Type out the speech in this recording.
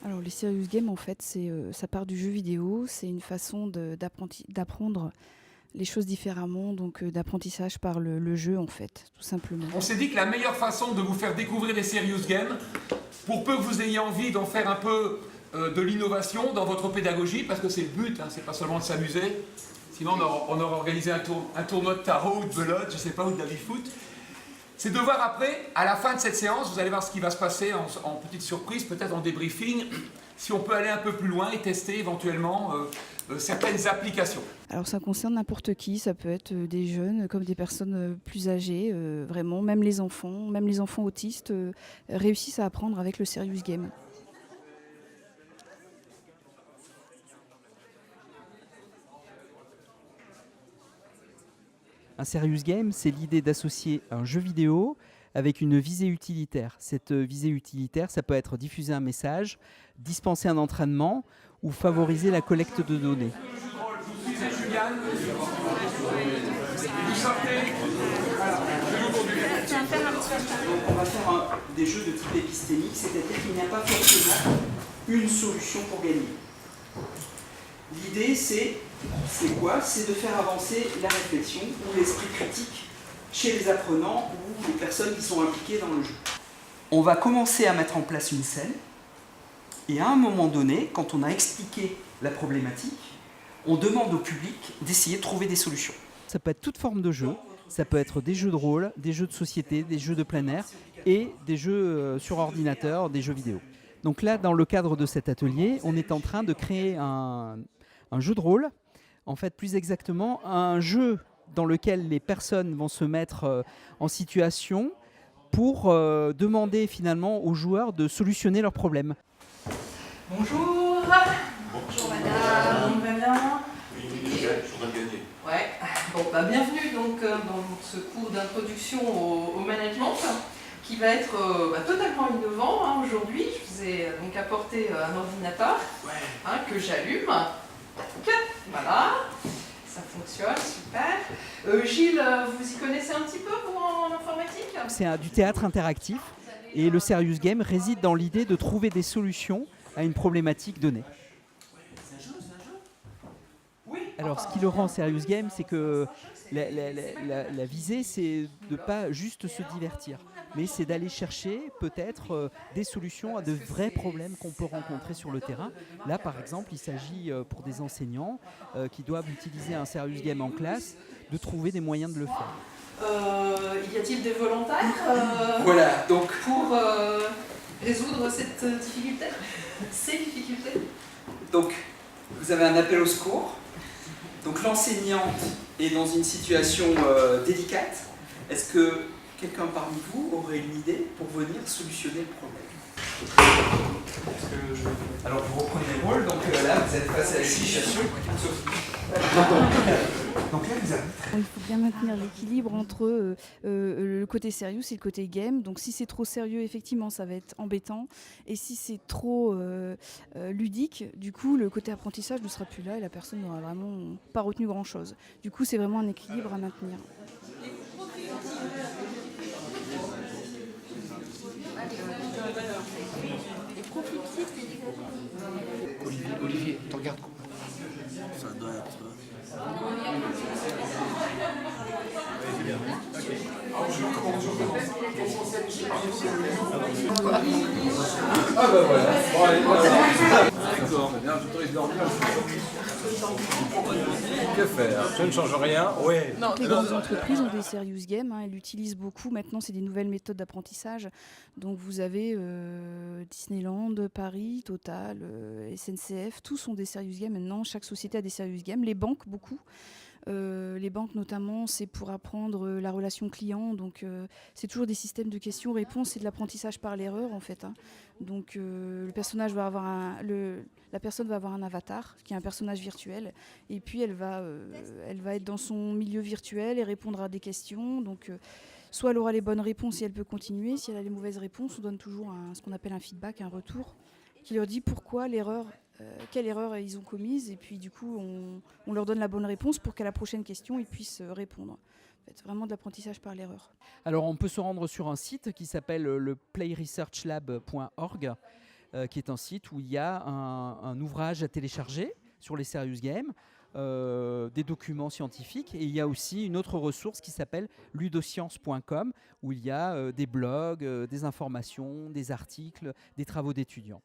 Alors les serious games, en fait, ça part du jeu vidéo. C'est une façon d'apprendre les choses différemment, donc d'apprentissage par le jeu, en fait, tout simplement. On s'est dit que la meilleure façon de vous faire découvrir les serious games, pour peu que vous ayez envie d'en faire un peu de l'innovation dans votre pédagogie, parce que c'est le but, hein, c'est pas seulement de s'amuser. Sinon, on aurait organisé un tournoi de tarot ou de belote, je sais pas, ou de baby-foot. C'est de voir après, à la fin de cette séance, vous allez voir ce qui va se passer en petite surprise, peut-être en débriefing, si on peut aller un peu plus loin et tester éventuellement certaines applications. Alors ça concerne n'importe qui, ça peut être des jeunes comme des personnes plus âgées, vraiment, même les enfants autistes réussissent à apprendre avec le serious game. Un serious game, c'est l'idée d'associer un jeu vidéo avec une visée utilitaire. Cette visée utilitaire, ça peut être diffuser un message, dispenser un entraînement ou favoriser la collecte de données. Je suis Juliane. Vous sortez. On va faire des jeux de type épistémique, c'est-à-dire qu'il n'y a pas forcément une solution pour gagner. L'idée, c'est quoi? C'est de faire avancer la réflexion ou l'esprit critique chez les apprenants ou les personnes qui sont impliquées dans le jeu. On va commencer à mettre en place une scène, et à un moment donné, quand on a expliqué la problématique, on demande au public d'essayer de trouver des solutions. Ça peut être toute forme de jeu, ça peut être des jeux de rôle, des jeux de société, des jeux de plein air et des jeux sur ordinateur, des jeux vidéo. Donc là, dans le cadre de cet atelier, on est en train de créer un jeu de rôle, en fait plus exactement un jeu dans lequel les personnes vont se mettre en situation pour demander finalement aux joueurs de solutionner leurs problèmes. Bonjour. Bonjour madame. Tout va bien? Oui, je suis en train de gagner. Ouais. Bon, bienvenue donc dans ce cours d'introduction au management qui va être totalement innovant hein, aujourd'hui. Je vous ai donc apporté un ordinateur que j'allume. Donc, voilà, ça fonctionne, super. Gilles, vous y connaissez un petit peu vous, en informatique? C'est du théâtre interactif et le serious game réside dans l'idée de trouver des solutions à une problématique donnée. Alors, ce qui le rend serious game, c'est que la visée, c'est de ne pas juste se divertir, mais c'est d'aller chercher peut-être des solutions à de vrais problèmes qu'on peut rencontrer sur le terrain. Là, par exemple, il s'agit pour des enseignants qui doivent utiliser un serious game en classe, de trouver des moyens de le faire. Y a-t-il des volontaires Voilà, donc pour résoudre cette difficulté? Ces difficultés? Donc, vous avez un appel au secours. Donc, l'enseignante est dans une situation délicate. Est-ce que quelqu'un parmi vous aurait une idée pour venir solutionner le problème? Alors, vous reprenez le rôle. Donc là, vous êtes face à la situation. Donc là, vous avez... Il faut bien maintenir l'équilibre entre le côté sérieux et le côté game. Donc si c'est trop sérieux, effectivement, ça va être embêtant. Et si c'est trop ludique, du coup, le côté apprentissage ne sera plus là et la personne n'aura vraiment pas retenu grand-chose. Du coup, c'est vraiment un équilibre à maintenir. Olivier, tu regardes quoi? Ça doit être... Ah bah voilà. Bon, allez, D'accord, mais bien, je t'autorise de dormir. Que faire? Je ne change rien. Ouais. Les grandes entreprises ont des serious games, elles l'utilisent beaucoup. Maintenant, c'est des nouvelles méthodes d'apprentissage. Donc vous avez Disneyland, Paris, Total, SNCF, tous ont des serious games maintenant. Chaque société a des serious games. Les banques, beaucoup. Les banques notamment, c'est pour apprendre la relation client, donc c'est toujours des systèmes de questions-réponses, c'est de l'apprentissage par l'erreur en fait. Donc la personne va avoir un avatar qui est un personnage virtuel, et puis elle va être dans son milieu virtuel et répondre à des questions. Donc soit elle aura les bonnes réponses et elle peut continuer, si elle a les mauvaises réponses, on donne toujours ce qu'on appelle un feedback, un retour, qui leur dit pourquoi l'erreur. Quelle erreur ils ont commise, et puis du coup on leur donne la bonne réponse pour qu'à la prochaine question ils puissent répondre. En fait, vraiment de l'apprentissage par l'erreur. Alors on peut se rendre sur un site qui s'appelle le playresearchlab.org qui est un site où il y a un ouvrage à télécharger sur les serious games, des documents scientifiques, et il y a aussi une autre ressource qui s'appelle ludoscience.com où il y a des blogs, des informations, des articles, des travaux d'étudiants.